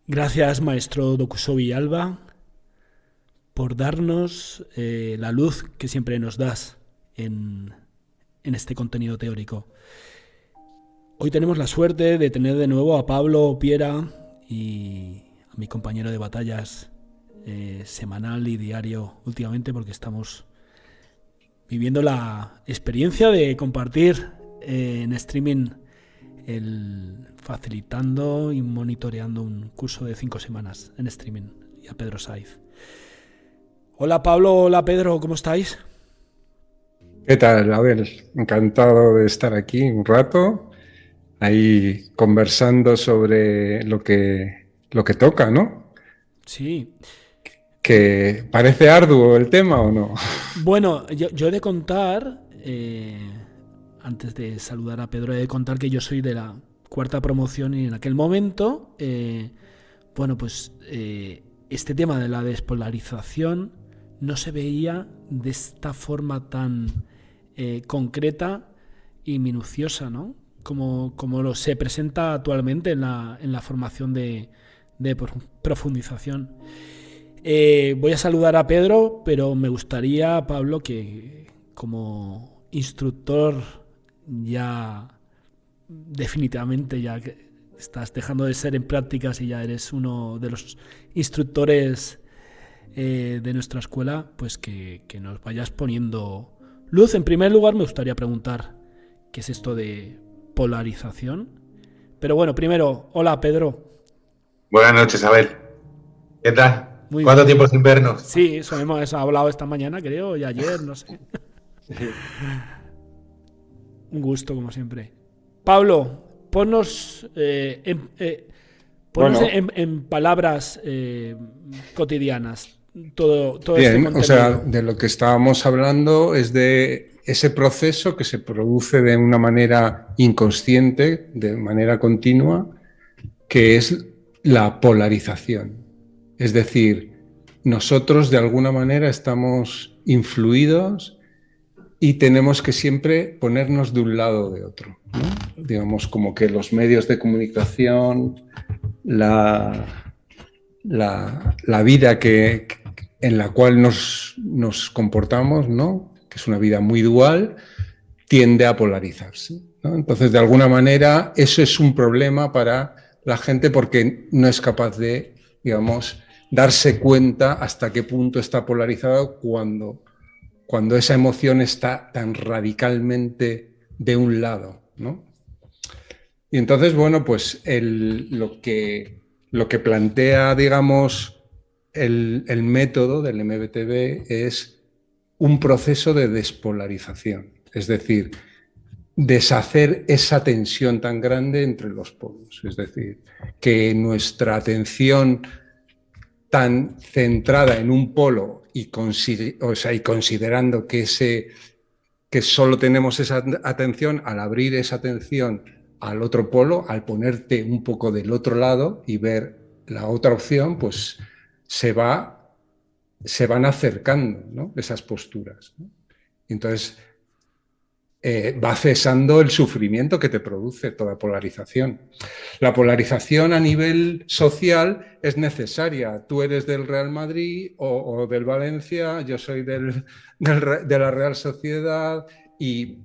Gracias, maestro Dokuso Villalba, por darnos la luz que siempre nos das en este contenido teórico. Hoy tenemos la suerte de tener de nuevo a Pablo Piera y a mi compañero de batallas semanal y diario últimamente, porque estamos viviendo la experiencia de compartir en streaming facilitando y monitoreando un curso de 5 semanas en streaming y a Pedro Saiz. Hola Pablo, hola Pedro, ¿cómo estáis? ¿Qué tal, Abel? Encantado de estar aquí un rato, ahí conversando sobre lo que toca, ¿no? Sí. ¿Que parece arduo el tema o no? Bueno, yo he de contar, antes de saludar a Pedro, he de contar que yo soy de la cuarta promoción y en aquel momento, este tema de la despolarización no se veía de esta forma tan concreta y minuciosa, ¿no? Como lo se presenta actualmente en la formación de profundización. Voy a saludar a Pedro, pero me gustaría, Pablo, que como instructor ya definitivamente ya que estás dejando de ser en prácticas y ya eres uno de los instructores de nuestra escuela, pues que nos vayas poniendo luz. En primer lugar, me gustaría preguntar qué es esto de polarización. Pero bueno, primero, hola Pedro. Buenas noches, Abel. ¿Qué tal? Muy ¿Cuánto bien. tiempo sin vernos? Sí, eso hemos hablado esta mañana, creo, y ayer, no sé. Sí. Un gusto, como siempre. Pablo, ponnos, Bueno, en palabras cotidianas todo este bien, o sea, contenido. de lo que estábamos hablando es de ese proceso que se produce de una manera inconsciente, de manera continua, que es la polarización. Es decir, nosotros de alguna manera estamos influidos y tenemos que siempre ponernos de un lado o de otro, ¿no? Digamos, como que los medios de comunicación, la vida en la cual nos comportamos, ¿no? Que es una vida muy dual, tiende a polarizarse, ¿no? Entonces, de alguna manera, eso es un problema para la gente porque no es capaz de, digamos, darse cuenta hasta qué punto está polarizado cuando esa emoción está tan radicalmente de un lado, ¿no? Y entonces, bueno, pues lo que plantea, digamos, el método del MBTV es un proceso de despolarización, es decir, deshacer esa tensión tan grande entre los polos, es decir, que nuestra atención tan centrada en un polo y considerando que solo tenemos esa atención, al abrir esa atención al otro polo, al ponerte un poco del otro lado y ver la otra opción, pues se, va, se van acercando, ¿no? Esas posturas, ¿no? Entonces, va cesando el sufrimiento que te produce toda polarización. La polarización a nivel social es necesaria. Tú eres del Real Madrid o del Valencia, yo soy de la Real Sociedad y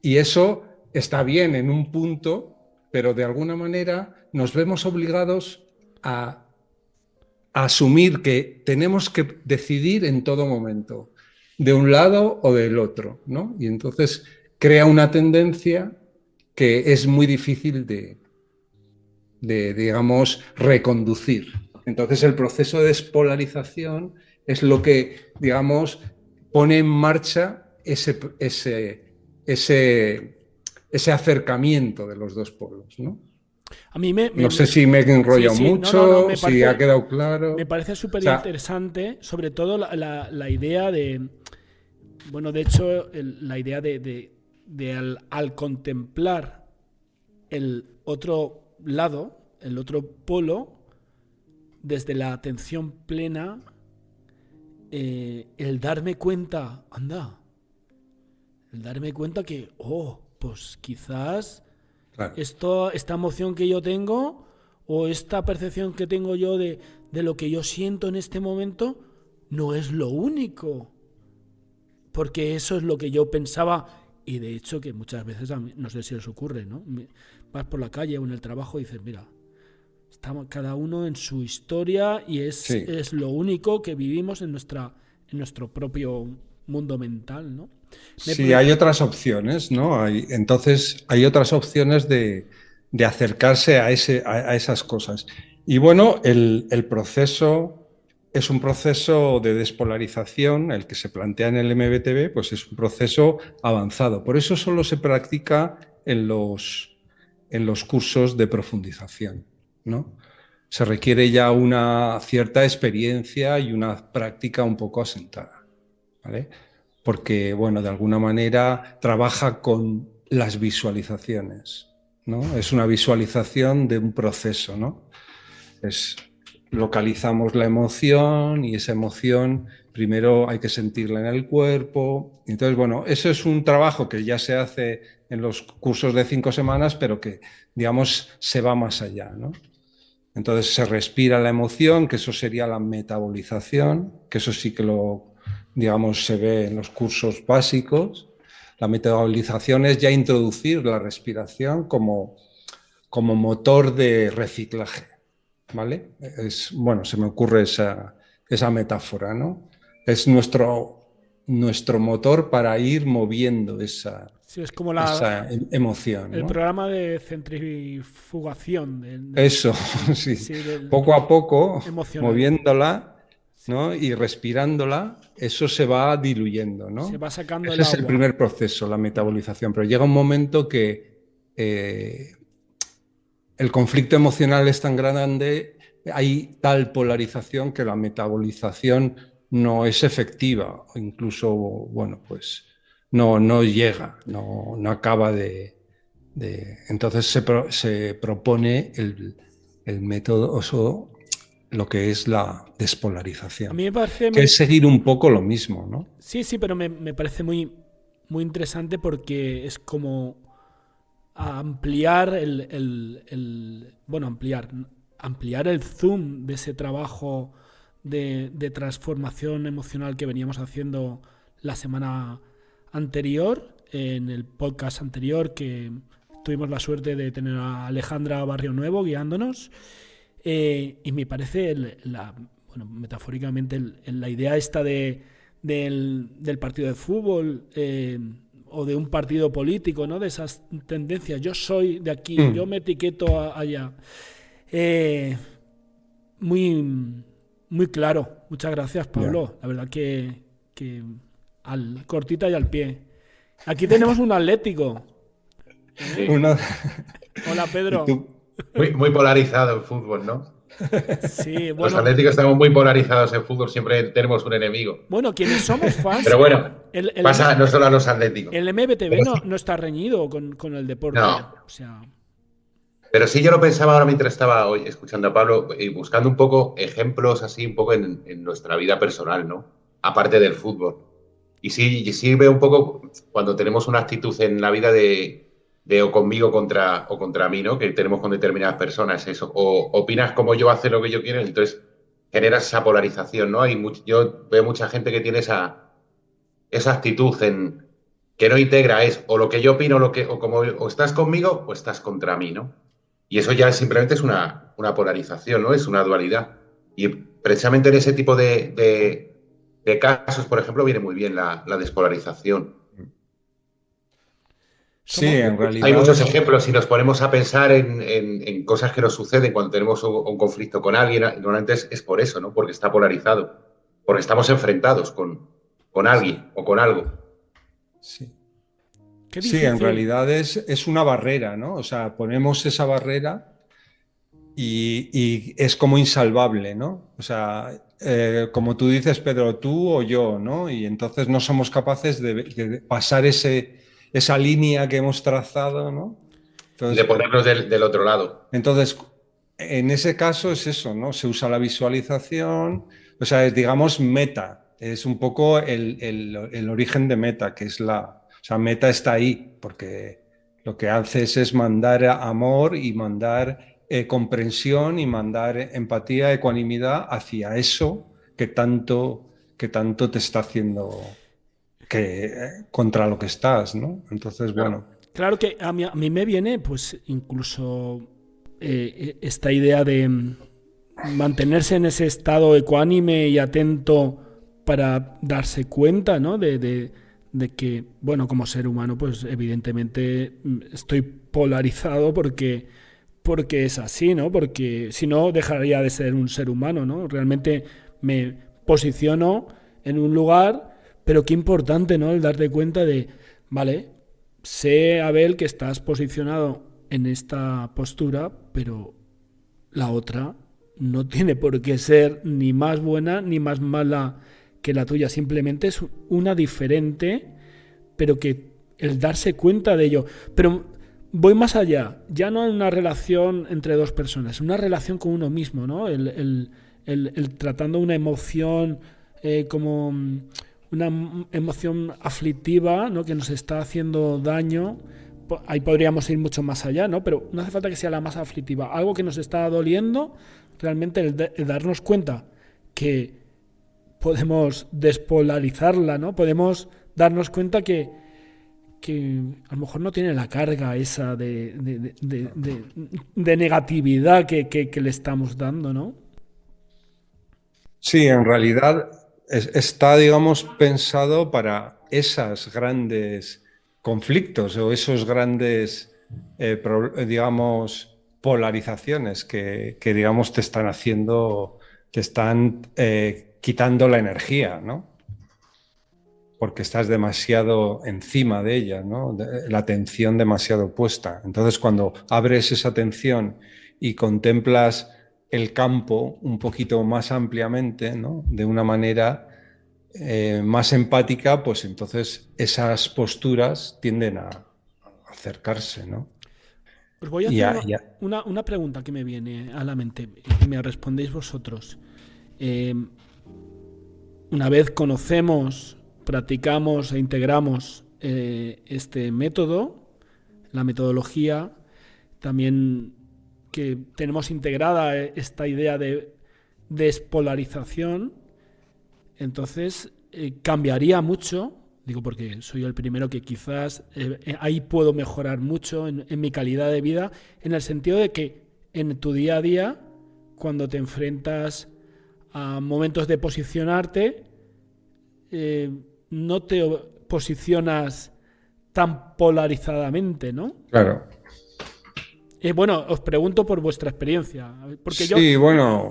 eso está bien en un punto, pero de alguna manera nos vemos obligados a asumir que tenemos que decidir en todo momento, de un lado o del otro, ¿no? Y entonces crea una tendencia que es muy difícil digamos, reconducir. Entonces el proceso de despolarización es lo que, digamos, pone en marcha ese acercamiento de los dos polos, ¿no? A mí No sé si me he sí, enrollado sí, no, mucho, si ha quedado claro. me parece O súper sea, interesante, sobre todo la idea de, bueno, de hecho, la idea de al contemplar el otro lado, el otro polo, desde la atención plena, el darme cuenta, anda, el darme cuenta pues quizás claro. esta emoción que yo tengo o esta percepción que tengo yo de lo que yo siento en este momento no es lo único. Porque eso es lo que yo pensaba, y de hecho que muchas veces, a mí, no sé si os ocurre, ¿no? Vas por la calle o en el trabajo y dices, mira, estamos cada uno en su historia y es lo único que vivimos en nuestro propio mundo mental, ¿no? Sí, hay otras opciones, ¿no? Entonces hay otras opciones de acercarse a esas cosas. Y bueno, el proceso es un proceso de despolarización, el que se plantea en el MBTV, pues es un proceso avanzado. Por eso solo se practica en los cursos de profundización, ¿no? Se requiere ya una cierta experiencia y una práctica un poco asentada, ¿vale? Porque, bueno, de alguna manera trabaja con las visualizaciones, ¿no? Es una visualización de un proceso, ¿no? Localizamos la emoción y esa emoción primero hay que sentirla en el cuerpo. Entonces, bueno, eso es un trabajo que ya se hace en los cursos de 5 semanas, pero que, digamos, se va más allá, ¿no? Entonces se respira la emoción, que eso sería la metabolización, que eso sí que digamos, se ve en los cursos básicos. La metabolización es ya introducir la respiración como motor de reciclaje, ¿vale? Bueno, se me ocurre esa metáfora, ¿no? Es nuestro motor para ir moviendo esa es como emoción, el ¿no? programa de centrifugación. Eso, sí. Poco a poco, emocional. Moviéndola, ¿no? Y respirándola, eso se va diluyendo, ¿no? Se va sacando Ese el es agua. el primer proceso, la metabolización. Pero llega un momento que el conflicto emocional es tan grande, hay tal polarización que la metabolización no es efectiva, o incluso, bueno, pues no llega, no acaba de... Entonces se propone el método, o lo que es la despolarización, A mí me parece que es seguir un poco lo mismo, ¿no? Sí, pero me parece muy, muy interesante porque es como ampliar ampliar el zoom de ese trabajo de transformación emocional que veníamos haciendo la semana anterior, en el podcast anterior, que tuvimos la suerte de tener a Alejandra Barrio Nuevo guiándonos. Y me parece, metafóricamente, la idea esta del partido de fútbol o de un partido político, ¿no? De esas tendencias. Yo soy de aquí, yo me etiqueto allá. Muy, muy claro. Muchas gracias, Pablo. Yeah. La verdad que al cortita y al pie. Aquí tenemos un atlético. Sí. Hola, Pedro. Muy polarizado el fútbol, ¿no? Sí, bueno, los atléticos estamos muy polarizados en fútbol, siempre tenemos un enemigo. Bueno, quienes somos fans... Pero bueno, pasa no solo a los atléticos. El MBTV no está reñido con el deporte. No. O sea... Pero sí yo lo pensaba ahora mientras estaba hoy escuchando a Pablo y buscando un poco ejemplos así un poco en nuestra vida personal, ¿no? Aparte del fútbol. Y sí veo un poco cuando tenemos una actitud en la vida de o conmigo contra mí, ¿no? Que tenemos con determinadas personas, eso. O opinas como yo, haces lo que yo quiero, entonces generas esa polarización, ¿no? Yo veo mucha gente que tiene esa actitud que no integra, es o lo que yo opino, o estás conmigo o estás contra mí, ¿no? Y eso ya simplemente es una polarización, ¿no? Es una dualidad. Y precisamente en ese tipo de casos, por ejemplo, viene muy bien la despolarización. Sí, en realidad... Hay muchos ejemplos. Si nos ponemos a pensar en cosas que nos suceden cuando tenemos un conflicto con alguien, normalmente es por eso, ¿no? Porque está polarizado. Porque estamos enfrentados con alguien o con algo. Sí. Sí, en realidad es una barrera, ¿no? O sea, ponemos esa barrera y es como insalvable, ¿no? O sea, como tú dices, Pedro, tú o yo, ¿no? Y entonces no somos capaces de pasar esa línea que hemos trazado, ¿no? Entonces, de ponernos del otro lado. Entonces, en ese caso es eso, ¿no? Se usa la visualización, o sea, es, digamos, meta. Es un poco el origen de meta, que es o sea, meta está ahí, porque lo que haces es mandar amor y mandar comprensión y mandar empatía, ecuanimidad hacia eso que tanto te está haciendo contra lo que estás, ¿no? Entonces, bueno. Claro que a mí me viene, pues, incluso esta idea de mantenerse en ese estado ecuánime y atento para darse cuenta, ¿no? De que, bueno, como ser humano, pues evidentemente estoy polarizado porque es así, ¿no? Porque si no, dejaría de ser un ser humano, ¿no? Realmente me posiciono en un lugar, pero qué importante, ¿no? El darte cuenta de, vale, sé, Abel, que estás posicionado en esta postura, pero la otra no tiene por qué ser ni más buena ni más mala que la tuya, simplemente es una diferente, pero que el darse cuenta de ello. Pero voy más allá, ya no en una relación entre dos personas, una relación con uno mismo, ¿no? El tratando una emoción como una emoción aflictiva, ¿no? Que nos está haciendo daño. Ahí podríamos ir mucho más allá, ¿no? Pero no hace falta que sea la más aflictiva. Algo que nos está doliendo, realmente el darnos cuenta que podemos despolarizarla, ¿no? Podemos darnos cuenta que a lo mejor no tiene la carga esa de negatividad que le estamos dando, ¿no? Sí, en realidad está, digamos, pensado para esas grandes conflictos o esos grandes, digamos, polarizaciones que, digamos, te están haciendo, te están quitando la energía, ¿no? Porque estás demasiado encima de ella, ¿no? La atención demasiado puesta. Entonces, cuando abres esa atención y contemplas el campo un poquito más ampliamente, ¿no? De una manera más empática, pues entonces esas posturas tienden a acercarse, ¿no? Os voy a hacer una pregunta que me viene a la mente y me respondéis vosotros. Una vez conocemos, practicamos e integramos este método, la metodología, también que tenemos integrada esta idea de despolarización, entonces cambiaría mucho, digo porque soy el primero que quizás ahí puedo mejorar mucho en mi calidad de vida, en el sentido de que en tu día a día, cuando te enfrentas a momentos de posicionarte, no te posicionas tan polarizadamente, ¿no? Claro. Bueno, os pregunto por vuestra experiencia, porque sí,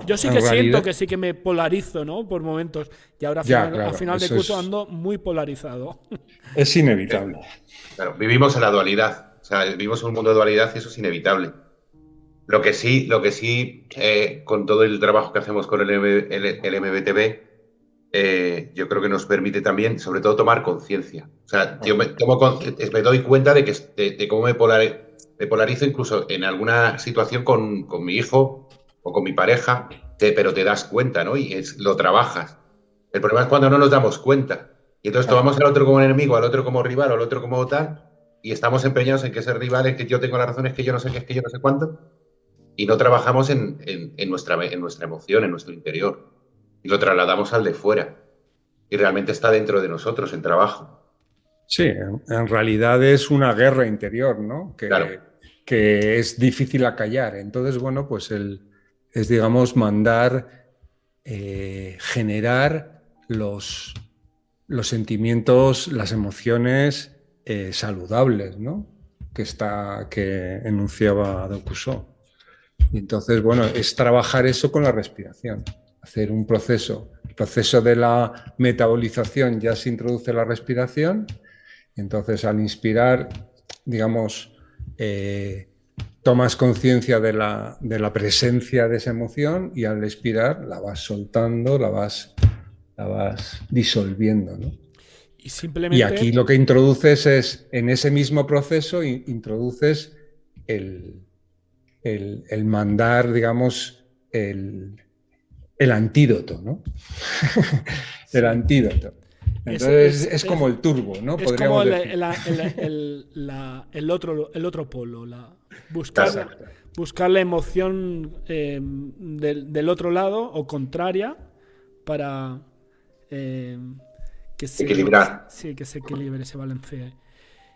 yo sí que siento que sí que me polarizo, ¿no? Por momentos, y ahora a final de curso ando muy polarizado. Es inevitable. Claro, vivimos en la dualidad, o sea, vivimos en un mundo de dualidad y eso es inevitable. Lo que sí, con todo el trabajo que hacemos con el MBTV, yo creo que nos permite también, sobre todo, tomar conciencia. O sea, yo me doy cuenta de cómo me polarizo incluso en alguna situación con mi hijo o con mi pareja, pero te das cuenta, ¿no? Y lo trabajas. El problema es cuando no nos damos cuenta. Y entonces tomamos al otro como enemigo, al otro como rival, al otro como tal, y estamos empeñados en que ese rival es que yo tengo la razón, es que yo no sé qué, es que yo no sé cuánto, y no trabajamos en nuestra emoción, en nuestro interior, y lo trasladamos al de fuera. Y realmente está dentro de nosotros el trabajo. Sí, en realidad es una guerra interior, ¿no? Claro. Que es difícil acallar. Entonces, bueno, pues es, digamos, generar los sentimientos, las emociones saludables, ¿no? Que enunciaba Dokuso. Y entonces, bueno, es trabajar eso con la respiración, hacer un proceso. El proceso de la metabolización ya se introduce la respiración. Entonces, al inspirar, digamos, tomas conciencia de la presencia de esa emoción y al expirar la vas soltando, la vas disolviendo, ¿no? Y aquí lo que introduces es, en ese mismo proceso, introduces el mandar, digamos, el antídoto, ¿no? El antídoto. Entonces es como el turbo, ¿no? Es como el otro polo, buscar la emoción del otro lado o contraria para que equilibrar. Sí, que se equilibre, se balancee.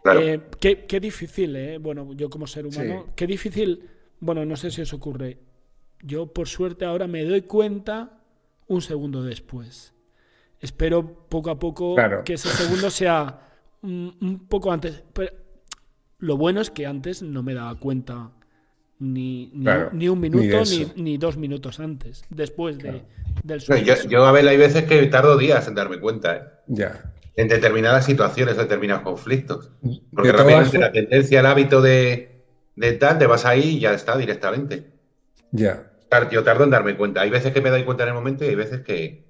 Claro. Qué difícil, bueno, yo como ser humano, qué difícil, bueno, no sé si os ocurre. Yo, por suerte, ahora me doy cuenta un segundo después. Espero poco a poco que ese segundo sea un poco antes. Pero lo bueno es que antes no me daba cuenta ni un minuto ni 2 minutos antes, después del suceso. Yo, a ver, hay veces que tardo días en darme cuenta, Ya. en determinadas situaciones, determinados conflictos. Porque rápidamente la tendencia, el hábito de tal, te vas ahí y ya está directamente. Ya. Yo tardo en darme cuenta. Hay veces que me doy cuenta en el momento y hay veces que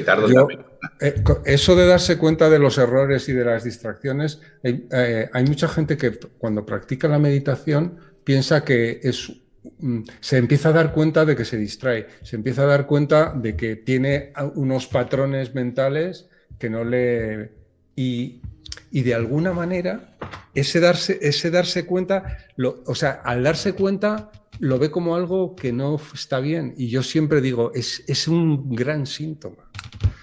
tardo en darme cuenta. Eso de darse cuenta de los errores y de las distracciones, hay mucha gente que cuando practica la meditación piensa que se empieza a dar cuenta de que se distrae, se empieza a dar cuenta de que tiene unos patrones mentales que no le... Y de alguna manera, ese darse cuenta, al darse cuenta, lo ve como algo que no está bien. Y yo siempre digo, es un gran síntoma.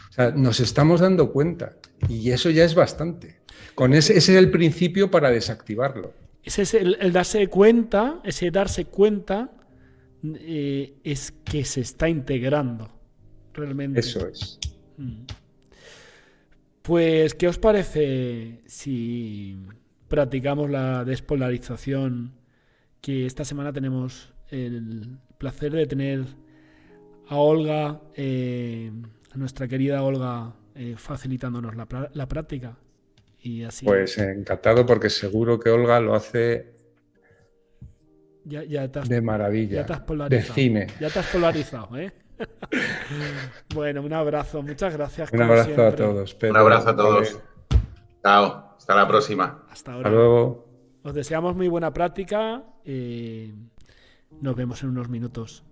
O sea, nos estamos dando cuenta y eso ya es bastante. Ese es el principio para desactivarlo. Ese es el darse cuenta, es que se está integrando realmente. Eso es. Pues, ¿qué os parece si practicamos la despolarización? Que esta semana tenemos el placer de tener a Olga, a nuestra querida Olga, facilitándonos la práctica. Y así, pues encantado, porque seguro que Olga lo hace de maravilla. Ya te has polarizado. De cine. Ya te has polarizado, ¿eh? Bueno, un abrazo. Muchas gracias. Un abrazo siempre a todos, Pedro. Un abrazo a todos. Chao. Hasta la próxima. Hasta ahora. Hasta luego. Os deseamos muy buena práctica. Nos vemos en unos minutos.